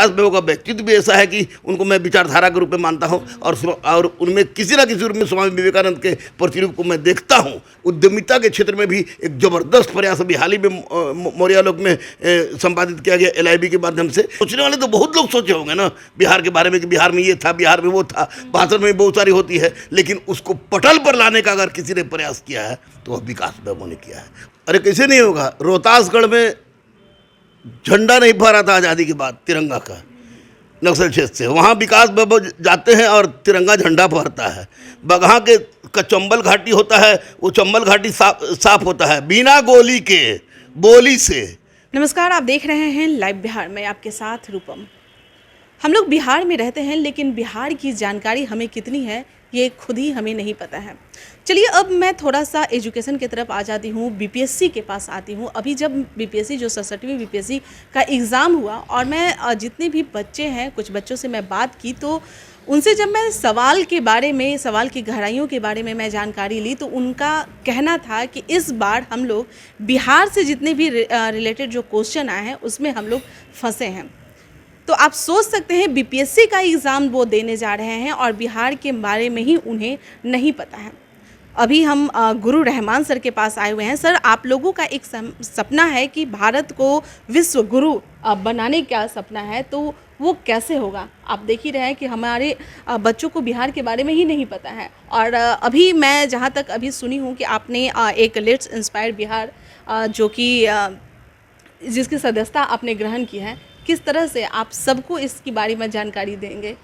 विकास वैभव का व्यक्तित्व भी ऐसा है कि उनको मैं विचारधारा के रूप में मानता हूँ और उनमें किसी ना किसी रूप में स्वामी विवेकानंद के प्रतिरूप को मैं देखता हूँ। उद्यमिता के क्षेत्र में भी एक जबरदस्त प्रयास अभी हाल ही में मौर्यालोक में संपादित किया गया LIB के माध्यम से। सोचने वाले तो बहुत लोग सोचे होंगे ना बिहार के बारे में कि बिहार में ये था, बिहार में वो था, भाषण में बहुत सारी होती है, लेकिन उसको पटल पर लाने का अगर किसी ने प्रयास किया है तो वह विकास वैभव ने किया है। अरे कैसे नहीं होगा, रोहतासगढ़ में झंडा नहीं फहरा था आज़ादी के बाद तिरंगा का, नक्सल क्षेत्र से, वहाँ विकास वैभव जाते हैं और तिरंगा झंडा फहरता है। बगहा के का चंबल घाटी होता है, वो चंबल घाटी साफ होता है बिना गोली के, बोली से। नमस्कार, आप देख रहे हैं लाइव बिहार में, आपके साथ रूपम। हम लोग बिहार में रहते हैं, लेकिन बिहार की जानकारी हमें कितनी है ये खुद ही हमें नहीं पता है। चलिए अब मैं थोड़ा सा एजुकेशन की तरफ आ जाती हूँ, BPSC के पास आती हूँ। अभी जब BPSC जो 67वीं BPSC का एग्ज़ाम हुआ और मैं जितने भी बच्चे हैं, कुछ बच्चों से मैं बात की तो उनसे जब मैं सवाल के बारे में, सवाल की गहराइयों के बारे में मैं जानकारी ली तो उनका कहना था कि इस बार हम लोग बिहार से जितने भी रिलेटेड जो क्वेश्चन आए हैं उसमें हम लोग फंसे हैं। तो आप सोच सकते हैं BPSC का एग्ज़ाम वो देने जा रहे हैं और बिहार के बारे में ही उन्हें नहीं पता है। अभी हम गुरु रहमान सर के पास आए हुए हैं। सर, आप लोगों का एक सपना है कि भारत को विश्व गुरु बनाने का सपना है, तो वो कैसे होगा? आप देख ही रहे हैं कि हमारे बच्चों को बिहार के बारे में ही नहीं पता है। और अभी मैं जहाँ तक अभी सुनी हूँ कि आपने एक लेट्स इंस्पायर बिहार जो कि जिसकी सदस्यता आपने ग्रहण की है, किस तरह से आप सबको इसके बारे में जानकारी देंगे?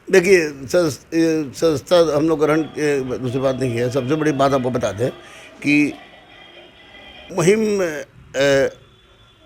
देखिए, संस्था हम लोग ग्रहण दूसरी बात नहीं है। सबसे बड़ी बात आपको बता दें कि मुहिम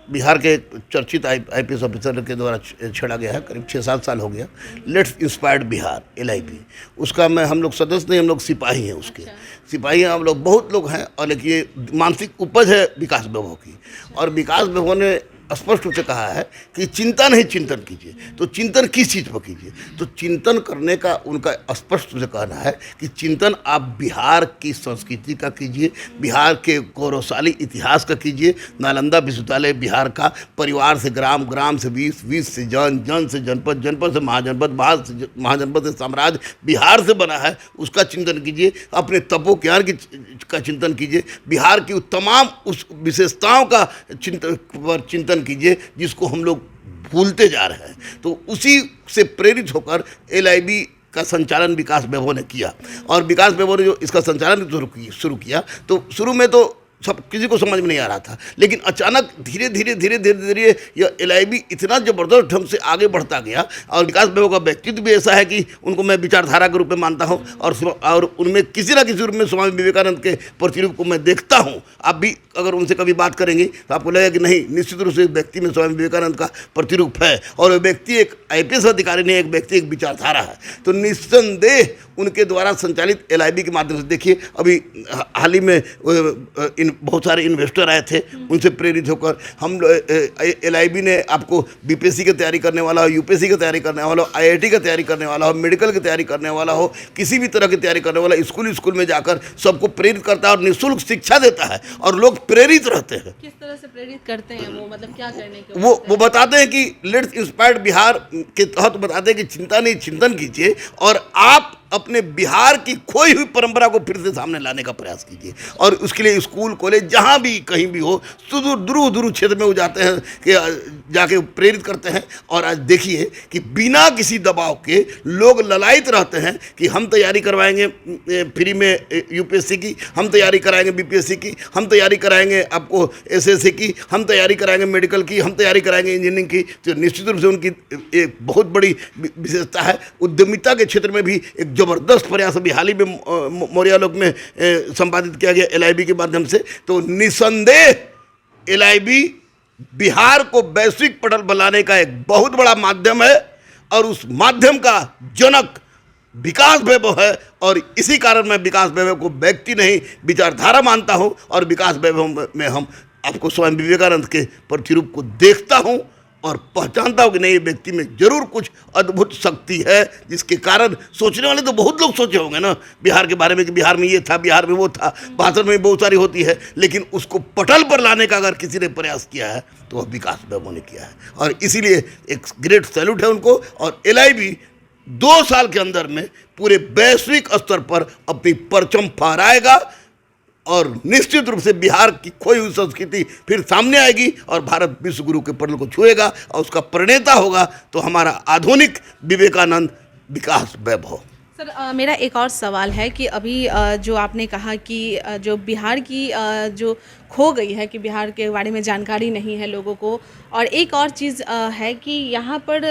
बिहार के चर्चित IPS ऑफिसर के द्वारा छेड़ा गया है, करीब 6-7 साल हो गया। लेट्स इंस्पायर्ड बिहार LIB, उसका हम लोग सदस्य नहीं, हम लोग सिपाही हैं उसके। सिपाही हैं हम लोग, बहुत लोग हैं। और लेकिन ये मानसिक उपज है विकास वैभव की, और विकास वैभव ने स्पष्ट रूप से कहा है कि चिंता नहीं, चिंतन कीजिए। तो चिंतन किस चीज़ पर कीजिए? तो चिंतन करने का उनका स्पष्ट रूप से कहना है कि चिंतन आप बिहार की संस्कृति का कीजिए, बिहार के गौरवशाली इतिहास का कीजिए। नालंदा विश्वविद्यालय बिहार का, परिवार से ग्राम, ग्राम से विश्व, विश्व से जन, जन से जनपद, जनपद से महाजनपद, महाजनपद से साम्राज्य बिहार से बना है, उसका चिंतन कीजिए। अपने तपो ज्ञान का चिंतन कीजिए। बिहार की तमाम उस विशेषताओं का चिंतन कीजिए जिसको हम लोग भूलते जा रहे हैं। तो उसी से प्रेरित होकर LIB का संचालन विकास वैभव ने किया। और विकास वैभव ने जो इसका संचालन शुरू किया तो शुरू में तो सब किसी को समझ में नहीं आ रहा था, लेकिन अचानक धीरे धीरे यह LIB इतना ज़बरदस्त ढंग से आगे बढ़ता गया। और विकास वैभव का व्यक्तित्व भी ऐसा है कि उनको मैं विचारधारा के रूप में मानता हूँ और उनमें किसी ना किसी रूप में स्वामी विवेकानंद के प्रतिरूप को मैं देखता हूँ। आप भी अगर उनसे कभी बात करेंगे तो आपको लगेगा कि नहीं, निश्चित रूप से व्यक्ति में स्वामी विवेकानंद का प्रतिरूप है। और वह व्यक्ति एक IPS अधिकारी नहीं, एक व्यक्ति एक विचारधारा है। तो निस्संदेह उनके द्वारा संचालित LIB के माध्यम से, देखिए अभी हाल ही में बहुत सारे इन्वेस्टर आए थे, उनसे प्रेरित होकर हम LIB ने आपको BPSC की तैयारी करने वाला हो, UPSC की तैयारी करने वाला हो, IIT की तैयारी करने वाला हो, मेडिकल की तैयारी करने वाला हो, किसी भी तरह की तैयारी करने वाला स्कूल में जाकर सबको प्रेरित करता है और निःशुल्क शिक्षा देता है और लोग प्रेरित रहते हैं। किस तरह से प्रेरित करते हैं वो, मतलब क्या करने के? वो बताते हैं कि लेट्स इंस्पायर्ड बिहार के तहत बताते हैं कि चिंता नहीं, चिंतन कीजिए और आप अपने बिहार की खोई हुई परंपरा को फिर से सामने लाने का प्रयास कीजिए। और उसके लिए स्कूल, कॉलेज, जहाँ भी कहीं भी हो, दूर क्षेत्र में वो जाते हैं कि जाके प्रेरित करते हैं। और आज देखिए कि बिना किसी दबाव के लोग ललायित रहते हैं कि हम तैयारी करवाएंगे फ्री में UPSC की, हम तैयारी कराएंगे BPSC की, हम तैयारी कराएंगे आपको SSC की, हम तैयारी कराएंगे मेडिकल की, हम तैयारी कराएंगे इंजीनियरिंग की। तो निश्चित रूप से उनकी एक बहुत बड़ी विशेषता है। उद्यमिता के क्षेत्र में भी एक जबरदस्त प्रयास अभी हाल ही में मौर्यालोक में संपादित किया गया LIB के माध्यम से। तो निसंदेह LIB बिहार को वैश्विक पटल बनाने का एक बहुत बड़ा माध्यम है और उस माध्यम का जनक विकास वैभव है। और इसी कारण मैं विकास वैभव को व्यक्ति नहीं, विचारधारा मानता हूं। और विकास वैभव में हम आपको स्वामी विवेकानंद के प्रतिरूप को देखता हूं और पहचानता हूँ कि नहीं, ये व्यक्ति में जरूर कुछ अद्भुत शक्ति है, जिसके कारण सोचने वाले तो बहुत लोग सोचे होंगे ना बिहार के बारे में कि बिहार में ये था, बिहार में वो था, भाषण में बहुत सारी होती है, लेकिन उसको पटल पर लाने का अगर किसी ने प्रयास किया है तो वह विकास वैभव ने किया है। और इसीलिए एक ग्रेट सैल्यूट है उनको। और LIV 2 साल के अंदर में पूरे वैश्विक स्तर पर अपनी परचम फहराएगा और निश्चित रूप से बिहार की खोई हुई संस्कृति फिर सामने आएगी और भारत विश्व गुरु के पटल को छुएगा और उसका प्रणेता होगा तो हमारा आधुनिक विवेकानंद विकास वैभव। सर मेरा एक और सवाल है कि अभी जो आपने कहा कि जो बिहार की जो खो गई है कि बिहार के बारे में जानकारी नहीं है लोगों को, और एक और चीज़ है कि यहाँ पर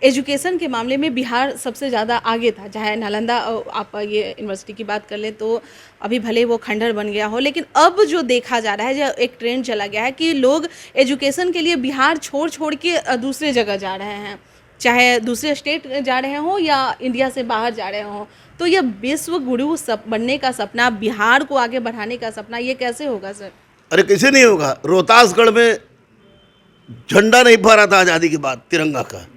एजुकेशन के मामले में बिहार सबसे ज़्यादा आगे था। चाहे नालंदा आप ये यूनिवर्सिटी की बात कर लें तो अभी भले वो खंडहर बन गया हो, लेकिन अब जो देखा जा रहा है, जो एक ट्रेंड चला गया है कि लोग एजुकेशन के लिए बिहार छोड़ के दूसरे जगह जा रहे हैं, चाहे दूसरे स्टेट जा रहे हों या इंडिया से बाहर जा रहे हों। तो यह विश्व गुरु बनने का सपना, बिहार को आगे बढ़ाने का सपना, ये कैसे होगा सर? अरे कैसे नहीं होगा। रोहतासगढ़ में झंडा नहीं फहरा था आज़ादी के बाद तिरंगा का,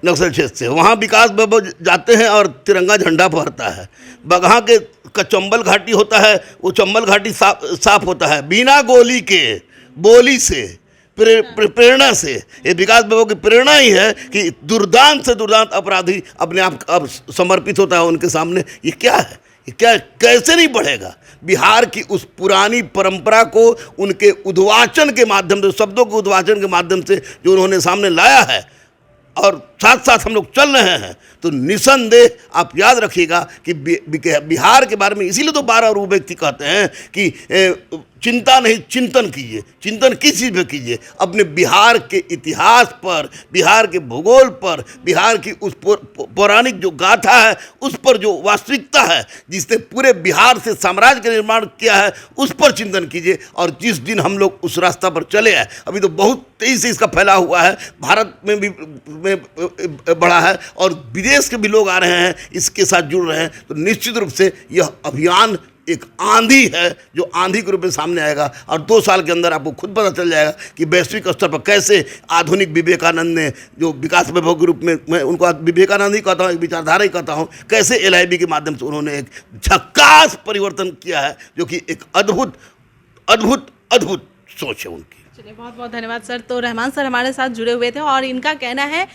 नक्सल क्षेत्र से। वहाँ विकास वैभव जाते हैं और तिरंगा झंडा फहरता है। बगहा के का चंबल घाटी होता है, वो चंबल घाटी साफ होता है बिना गोली के, बोली से, प्रेरणा से। ये विकास वैभव की प्रेरणा ही है कि दुर्दांत से दुर्दांत अपराधी अपने आप अब समर्पित होता है उनके सामने। ये क्या है, ये क्या, कैसे नहीं बढ़ेगा? बिहार की उस पुरानी परंपरा को उनके उद्वाचन के माध्यम से, शब्दों के उद्वाचन के माध्यम से जो उन्होंने सामने लाया है और साथ साथ हम लोग चल रहे हैं, तो निसंदेह आप याद रखिएगा कि बिहार के बारे में इसीलिए तो 12 और वो व्यक्ति कहते हैं कि चिंता नहीं चिंतन कीजिए। चिंतन किस चीज़ में कीजिए? अपने बिहार के इतिहास पर, बिहार के भूगोल पर, बिहार की उस पौराणिक जो गाथा है उस पर, जो वास्तविकता है जिसने पूरे बिहार से साम्राज्य का निर्माण किया है, उस पर चिंतन कीजिए। और जिस दिन हम लोग उस रास्ता पर चले हैं, अभी तो बहुत तेज़ी से इसका फैला हुआ है, भारत में भी बढ़ा है और विदेश के भी लोग आ रहे हैं, इसके साथ जुड़ रहे हैं, तो निश्चित रूप से यह अभियान एक आंधी है जो आंधी के रूप में सामने आएगा। और 2 साल के अंदर आपको खुद पता चल जाएगा कि वैश्विक स्तर पर कैसे आधुनिक विवेकानंद ने, जो विकास वैभव के रूप में मैं उनको विवेकानंद ही कहता हूँ, एक विचारधारा ही कहता हूँ, कैसे LIV के माध्यम से उन्होंने एक झक्कास परिवर्तन किया है, जो कि एक अद्भुत अद्भुत अद्भुत सोच है उनकी। चलिए, बहुत बहुत धन्यवाद सर। तो रहमान सर हमारे साथ जुड़े हुए थे और इनका कहना है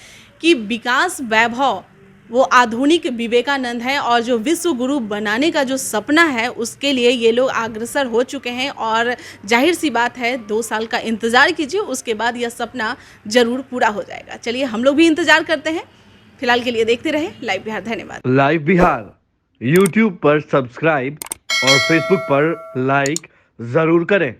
कि विकास वैभव वो आधुनिक विवेकानंद है और जो विश्व गुरु बनाने का जो सपना है उसके लिए ये लोग अग्रसर हो चुके हैं। और जाहिर सी बात है 2 साल का इंतज़ार कीजिए, उसके बाद यह सपना ज़रूर पूरा हो जाएगा। चलिए, हम लोग भी इंतज़ार करते हैं। फिलहाल के लिए देखते रहे लाइव बिहार। धन्यवाद। लाइव बिहार यूट्यूब पर सब्सक्राइब और फेसबुक पर लाइक ज़रूर करें।